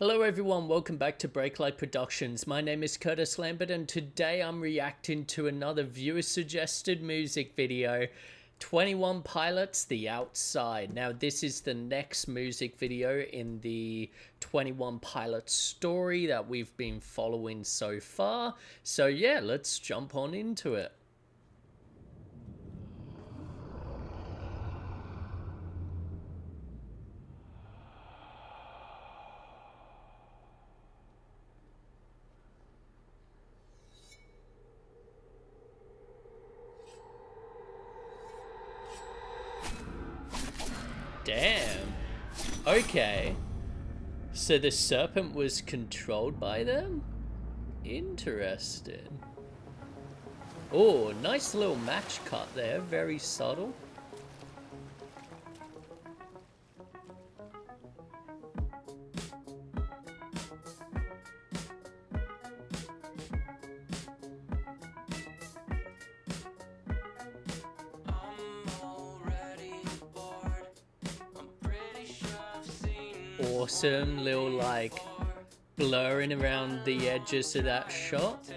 Hello everyone, welcome back to Breaklight Productions. My name is CUTEST and today I'm reacting to another viewer suggested music video, 21 Pilots The Outside. Now this is the next music video in the 21 Pilots story that we've been following so far. So yeah, let's jump on into it. Damn. Okay. So the serpent was controlled by them? Interesting. Oh, nice little match cut there. Very subtle. Awesome little like blurring around the edges of that shot.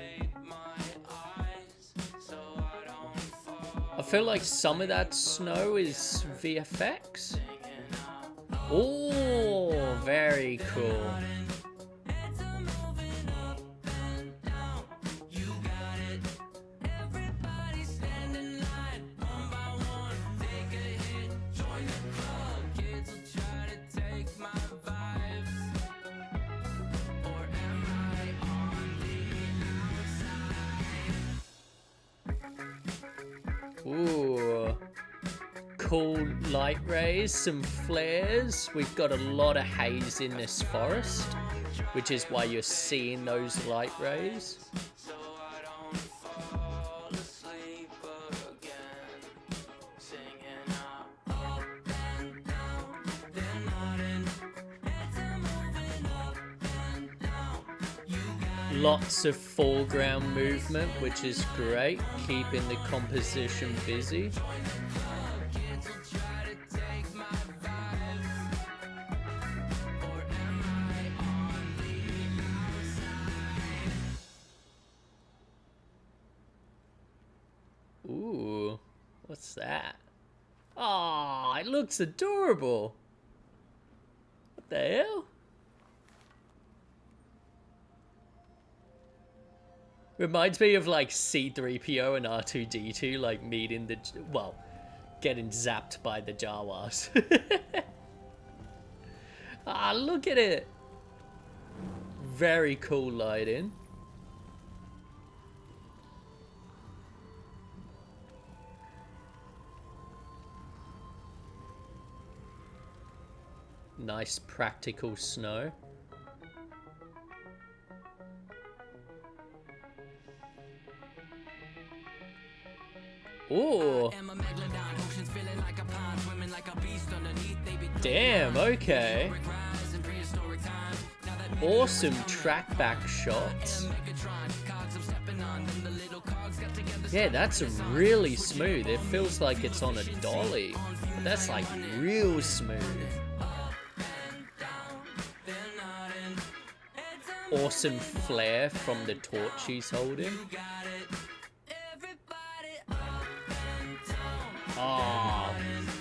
I feel like some of that snow is VFX. Oh, very cool. Ooh, cool light rays, some flares. We've got a lot of haze in this forest, which is why you're seeing those light rays. Lots of foreground movement, which is great, keeping the composition busy. Ooh, what's that? Oh, it looks adorable. What the hell? Reminds me of like C-3PO and R2-D2 like meeting the, well, getting zapped by the Jawas. Ah, look at it. Very cool lighting. Nice practical snow. Ooh. Damn, okay. Awesome track back shots. Yeah, that's really smooth. It feels like it's on a dolly. But that's like real smooth. Awesome flare from the torch he's holding. Oh,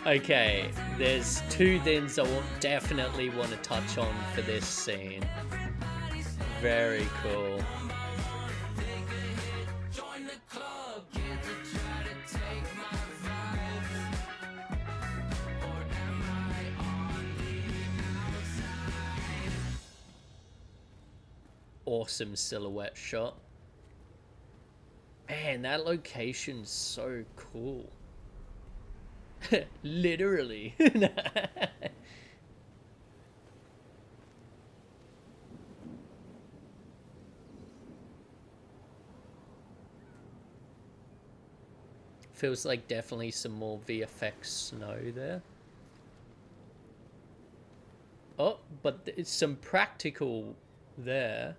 okay. There's two things I will definitely want to touch on for this scene. Very cool. Awesome silhouette shot. Man, that location's so cool. Literally. Feels like definitely some more VFX snow there. Oh, but it's some practical there.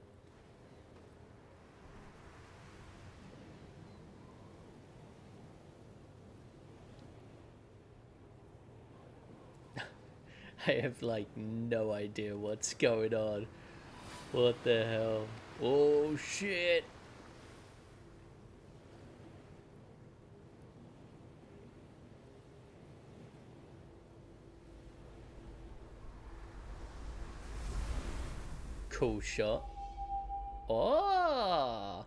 I have like no idea what's going on. What the hell? Oh shit. Cool shot. Oh.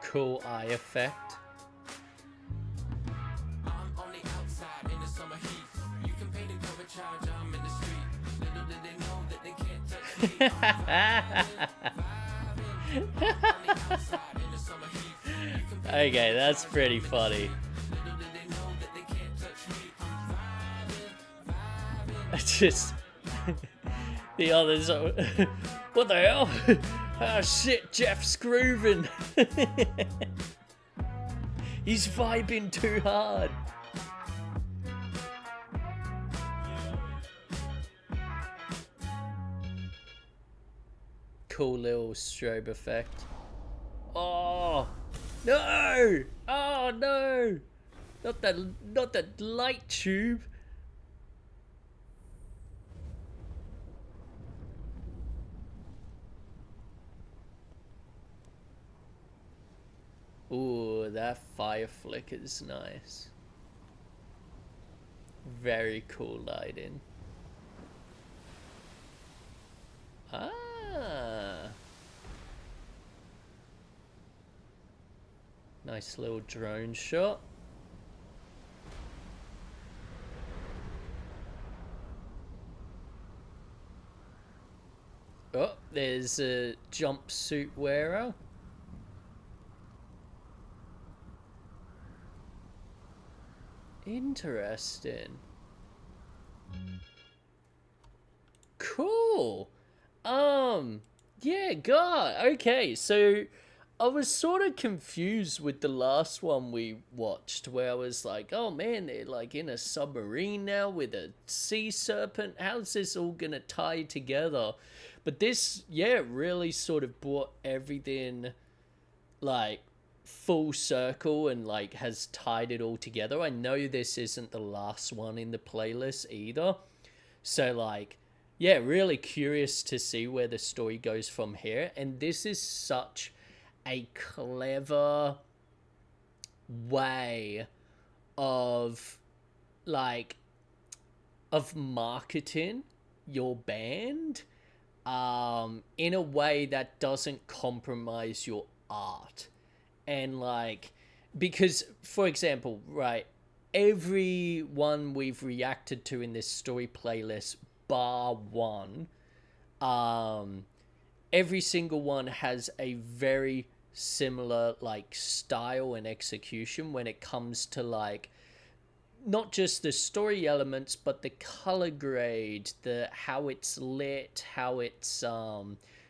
Cool eye effect. Okay, that's pretty funny. Just the others are, what the hell? Oh shit, Jeff's grooving. He's vibing too hard. Cool little strobe effect. Oh no! Oh no! Not that light tube. Ooh, that fire flick is nice. Very cool lighting. Ah. Nice little drone shot. Oh, there's a jumpsuit wearer. Interesting. Cool. Yeah, God. Okay, so I was sort of confused with the last one we watched where I was like, oh man, they're like in a submarine now with a sea serpent. How's this all gonna tie together? But this, yeah, really sort of brought everything like full circle and like has tied it all together. I know this isn't the last one in the playlist either. So like, yeah, really curious to see where the story goes from here. And this is such a clever way of like of marketing your band in a way that doesn't compromise your art. And like, because for example, right, every one we've reacted to in this story playlist bar one, every single one has a very similar like style and execution when it comes to like not just the story elements but the color grade, the how it's lit, how it's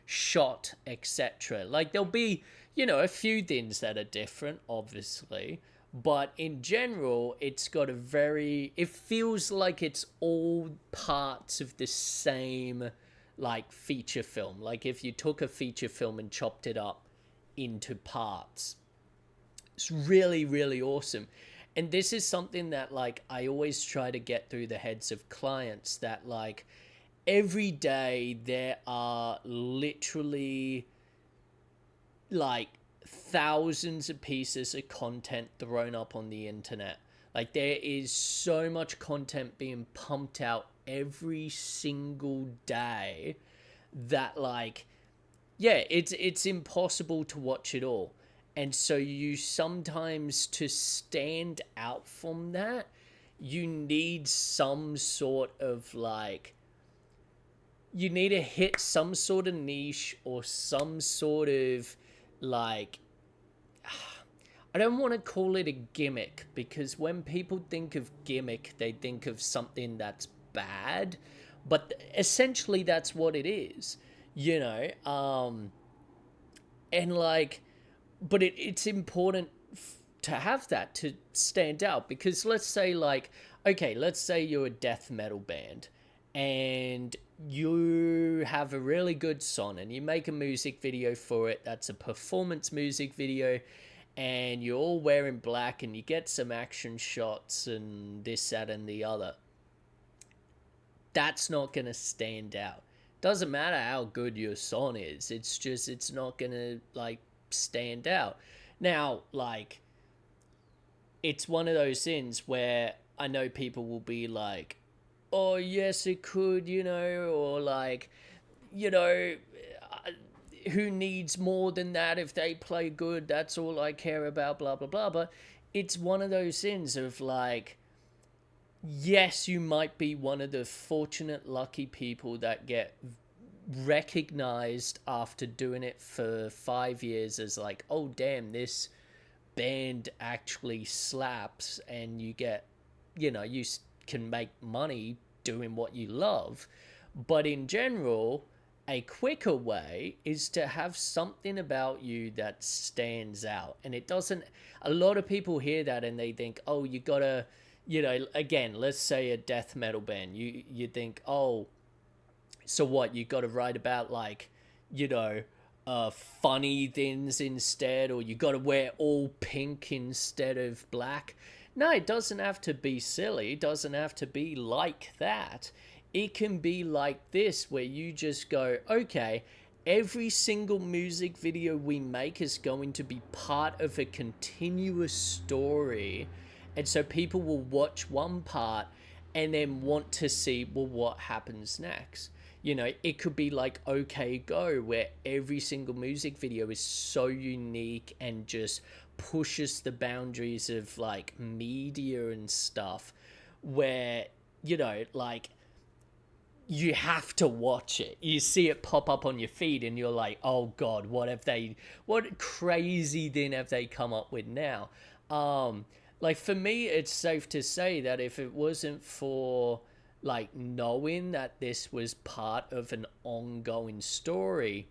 shot, etc. Like there'll be, you know, a few things that are different obviously, but in general it's got a very, it feels like it's all parts of the same like feature film. Like if you took a feature film and chopped it up into parts, it's really, really awesome. And this is something that like I always try to get through the heads of clients, that like every day there are literally like thousands of pieces of content thrown up on the internet. Like there is so much content being pumped out every single day that like, yeah, it's impossible to watch it all. And so you sometimes, to stand out from that, you need some sort of like, you need to hit some sort of niche or some sort of like, I don't want to call it a gimmick, because when people think of gimmick they think of something that's bad, but essentially that's what it is, you know. And like, but it's important to have that to stand out, because let's say like, okay, let's say you're a death metal band and you have a really good song and you make a music video for it that's a performance music video, and you're all wearing black and you get some action shots and this, that, and the other, that's not going to stand out. Doesn't matter how good your song is, it's just, it's not going to like stand out. Now, like, it's one of those things where I know people will be like, oh, yes, it could, you know, or like, you know, who needs more than that if they play good? That's all I care about, blah, blah, blah. But it's one of those things of like, yes, you might be one of the fortunate, lucky people that get recognized after doing it for 5 years as like, oh, damn, this band actually slaps, and you get, you know, you can make money doing what you love. But in general, a quicker way is to have something about you that stands out. And it doesn't, a lot of people hear that and they think, oh, you gotta, you know, again, let's say a death metal band, you think, oh, so what, you gotta write about like, you know, funny things instead, or you got to wear all pink instead of black. No, it doesn't have to be silly. It doesn't have to be like that. It can be like this, where you just go, okay, every single music video we make is going to be part of a continuous story. And so people will watch one part and then want to see, well, what happens next. You know, it could be like OK Go, where every single music video is so unique and just pushes the boundaries of like media and stuff, where, you know, like, you have to watch it. You see it pop up on your feed and you're like, oh God, what crazy thing have they come up with now? Like, for me, it's safe to say that if it wasn't for like knowing that this was part of an ongoing story,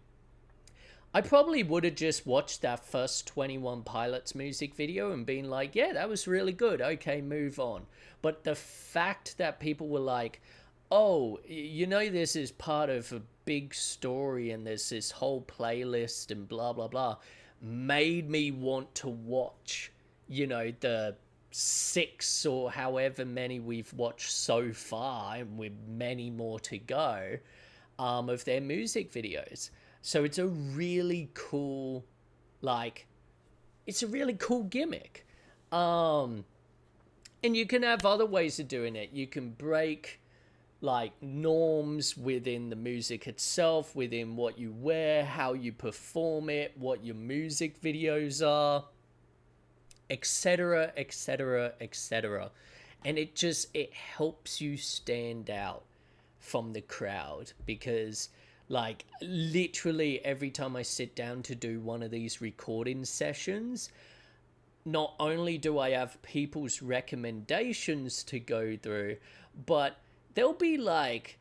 I probably would have just watched that first 21 Pilots music video and been like, yeah, that was really good. Okay, move on. But the fact that people were like, oh, you know, this is part of a big story and there's this whole playlist and blah, blah, blah, made me want to watch, you know, the 6 or however many we've watched so far, and with many more to go, of their music videos. So it's a really cool, like, it's a really cool gimmick. And you can have other ways of doing it. You can break like norms within the music itself, within what you wear, how you perform it, what your music videos are, etc., etc., etc. And it helps you stand out from the crowd, because like literally every time I sit down to do one of these recording sessions, not only do I have people's recommendations to go through, but there'll be like,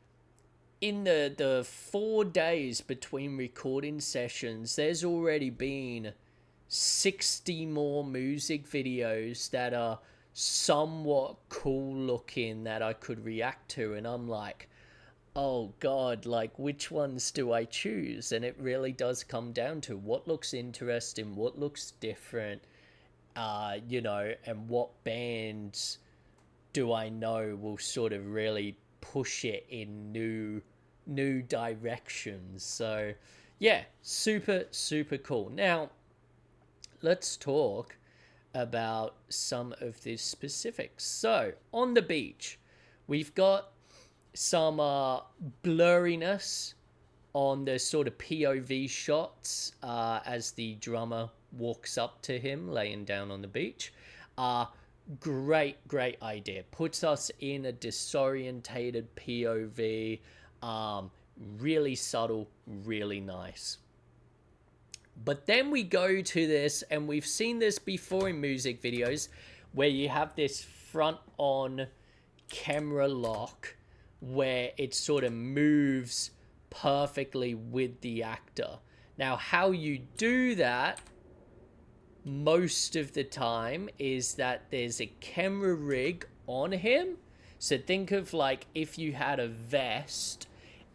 in the 4 days between recording sessions, there's already been 60 more music videos that are somewhat cool looking that I could react to, and I'm like, oh God, like, which ones do I choose? And it really does come down to what looks interesting, what looks different, you know, and what bands do I know will sort of really push it in new directions. So yeah, super, super cool. Now, let's talk about some of the specifics. So, on the beach, we've got some blurriness on the sort of POV shots as the drummer walks up to him laying down on the beach. Great idea. Puts us in a disorientated POV. Really subtle, really nice. But then we go to this, and we've seen this before in music videos, where you have this front-on camera lock where it sort of moves perfectly with the actor. Now, how you do that most of the time is that there's a camera rig on him. So think of like if you had a vest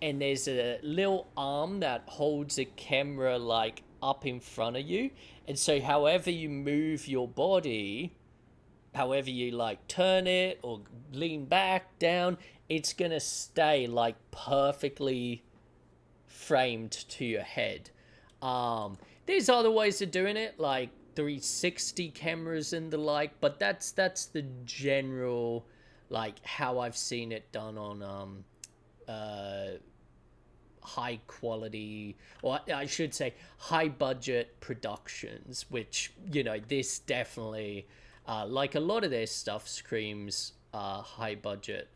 and there's a little arm that holds a camera like up in front of you, And so however you move your body, however you like turn it or lean back, down, it's gonna stay like perfectly framed to your head. There's other ways of doing it, like 360 cameras and the like, but that's the general, like, how I've seen it done on high quality, or I should say high budget productions, which, you know, this definitely, like a lot of their stuff, screams high budget.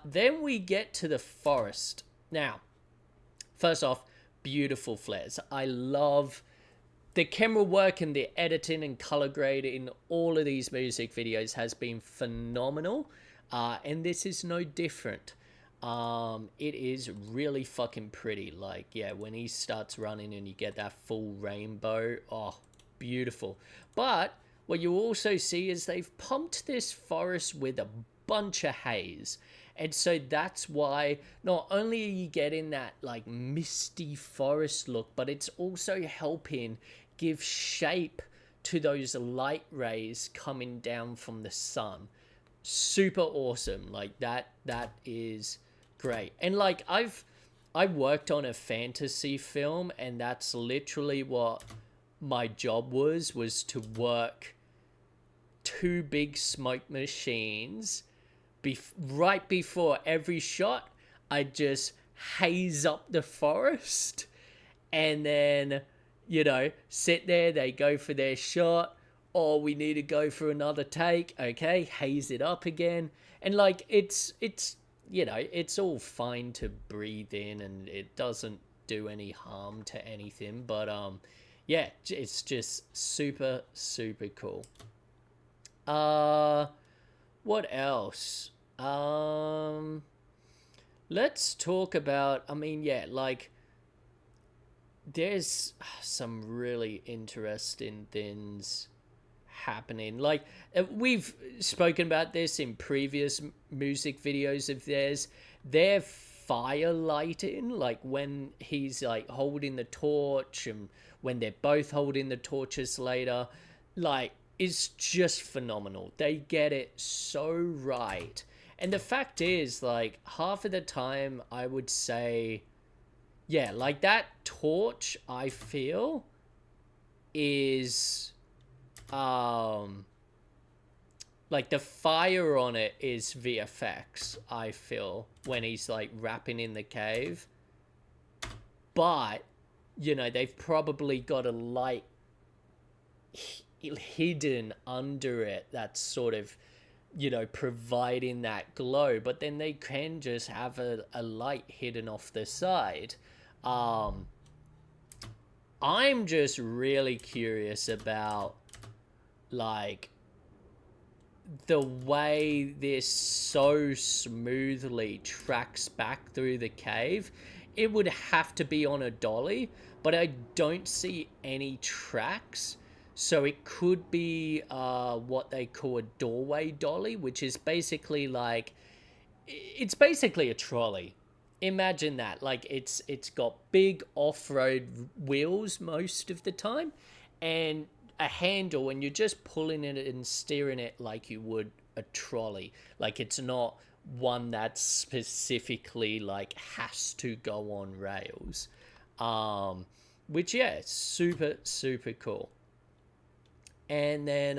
Then we get to the forest. Now, first off, beautiful flares. I love the camera work and the editing and color grade in all of these music videos has been phenomenal. And this is no different. It is really fucking pretty. Like, yeah, when he starts running and you get that full rainbow, oh, beautiful. But what you also see is they've pumped this forest with a bunch of haze. And so that's why not only are you getting that like misty forest look, but it's also helping give shape to those light rays coming down from the sun. Super awesome. Like that is great. And like I worked on a fantasy film, and that's literally what my job was to work two big smoke machines. Right before every shot, I just haze up the forest, and then, you know, sit there, they go for their shot, or we need to go for another take, okay, haze it up again. And like it's you know, it's all fine to breathe in, and it doesn't do any harm to anything, but yeah, it's just super cool. What else? Let's talk about, I mean, yeah, like, there's some really interesting things happening. Like, we've spoken about this in previous music videos of theirs. Their fire lighting, like when he's like holding the torch and when they're both holding the torches later, like, is just phenomenal. They get it so right. And the fact is, like, half of the time I would say, yeah, like that torch, I feel, is like the fire on it is VFX, I feel, when he's like rapping in the cave. But, you know, they've probably got a light hidden under it that's sort of, you know, providing that glow, but then they can just have a light hidden off the side. I'm just really curious about, like, the way this so smoothly tracks back through the cave. It would have to be on a dolly, but I don't see any tracks. So it could be what they call a doorway dolly, which is basically like, it's basically a trolley. Imagine that. Like, it's got big off-road wheels most of the time, and a handle, and you're just pulling it and steering it like you would a trolley. Like, it's not one that specifically like has to go on rails. Which, yeah, super cool. And then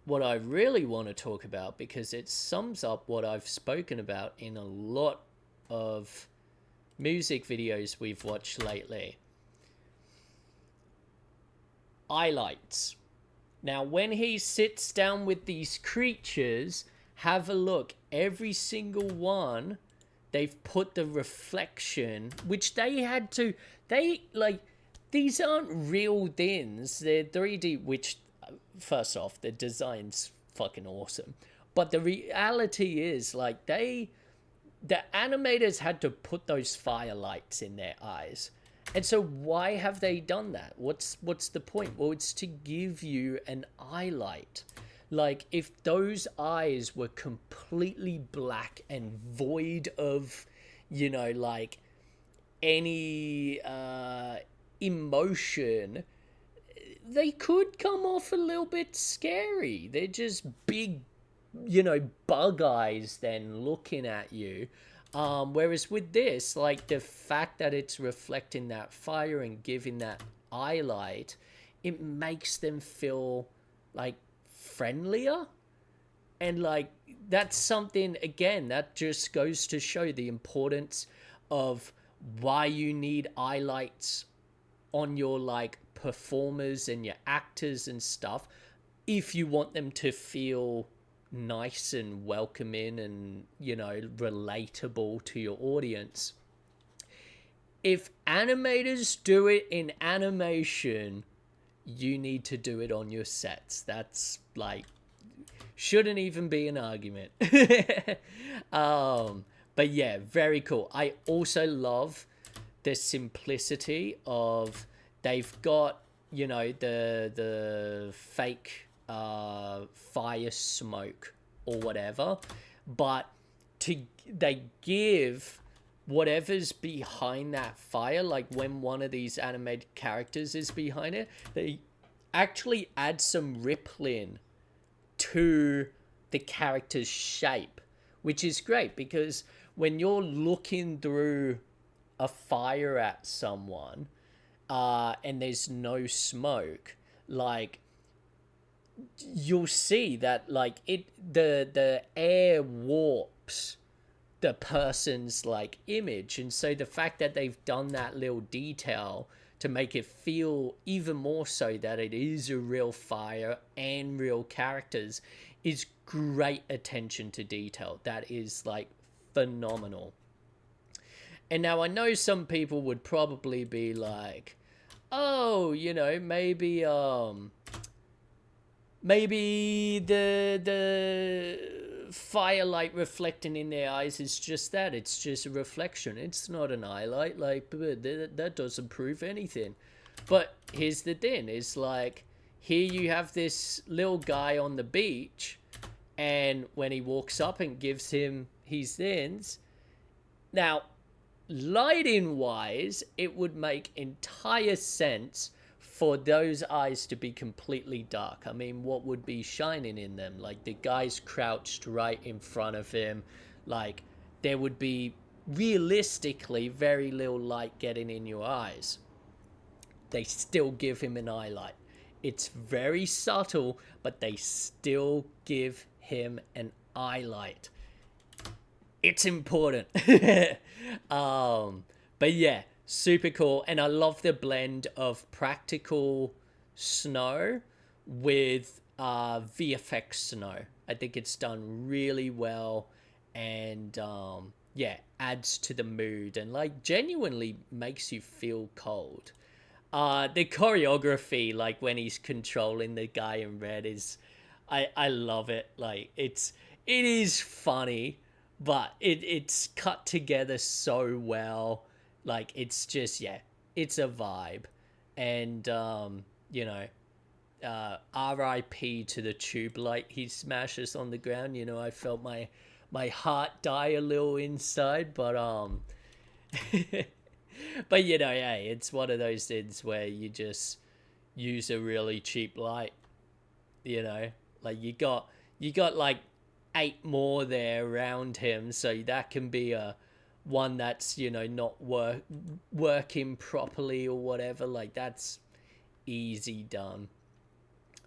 what I really want to talk about, because it sums up what I've spoken about in a lot of music videos we've watched lately. Highlights. Now, when he sits down with these creatures, have a look. Every single one, they've put the reflection, which they had to, they, like, these aren't real things. They're 3D, which, first off, the design's fucking awesome. But the reality is, like, the animators had to put those firelights in their eyes. And so why have they done that? What's the point? Well, it's to give you an eye light. Like, if those eyes were completely black and void of, you know, like, any emotion, they could come off a little bit scary. They're just big, bug eyes then looking at you. Whereas with this, like the fact that it's reflecting that fire and giving that eye light, it makes them feel like friendlier. And like that's something, again, that just goes to show the importance of why you need eye lights on your like performers and your actors and stuff, if you want them to feel nice and welcoming and relatable to your audience. If animators do it in animation, you need to do it on your sets. That's like, shouldn't even be an argument. But yeah, very cool. I also love the simplicity of, they've got the fake fire smoke or whatever, but they give whatever's behind that fire, like when one of these animated characters is behind it, they actually add some rippling to the character's shape, which is great, because when you're looking through a fire at someone and there's no smoke, like you'll see that like the air warps the person's like image. And so the fact that they've done that little detail to make it feel even more so that it is a real fire and real characters is great attention to detail. That is like phenomenal. And now I know some people would probably be like, oh, maybe the firelight reflecting in their eyes is just that. It's just a reflection. It's not an eye light. Like, that doesn't prove anything. But here's the thing. It's like, here you have this little guy on the beach, and when he walks up and gives him his things, now, lighting wise, it would make entire sense for those eyes to be completely dark. I mean, what would be shining in them? Like, the guy's crouched right in front of him. Like, there would be realistically very little light getting in your eyes. They still give him an eye light. It's very subtle, but they still give him an eye light. It's important. But yeah, super cool. And I love the blend of practical snow with VFX snow. I think it's done really well, and yeah, adds to the mood and like genuinely makes you feel cold. The choreography, like when he's controlling the guy in red, is I love it. Like it is funny, but it's cut together so well. Like it's just, yeah, it's a vibe. And RIP to the tube light he smashes on the ground. I felt my heart die a little inside, but but yeah, it's one of those things where you just use a really cheap light. Like you got like 8 more there around him, so that can be a one that's not working properly or whatever. Like that's easy done.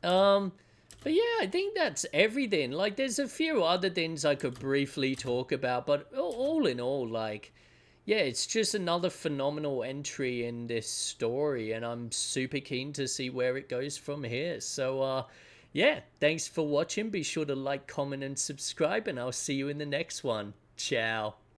But yeah, I think that's everything. Like there's a few other things I could briefly talk about, but all in all, like, yeah, it's just another phenomenal entry in this story, and I'm super keen to see where it goes from here. So yeah, thanks for watching. Be sure to like, comment, and subscribe, and I'll see you in the next one. Ciao.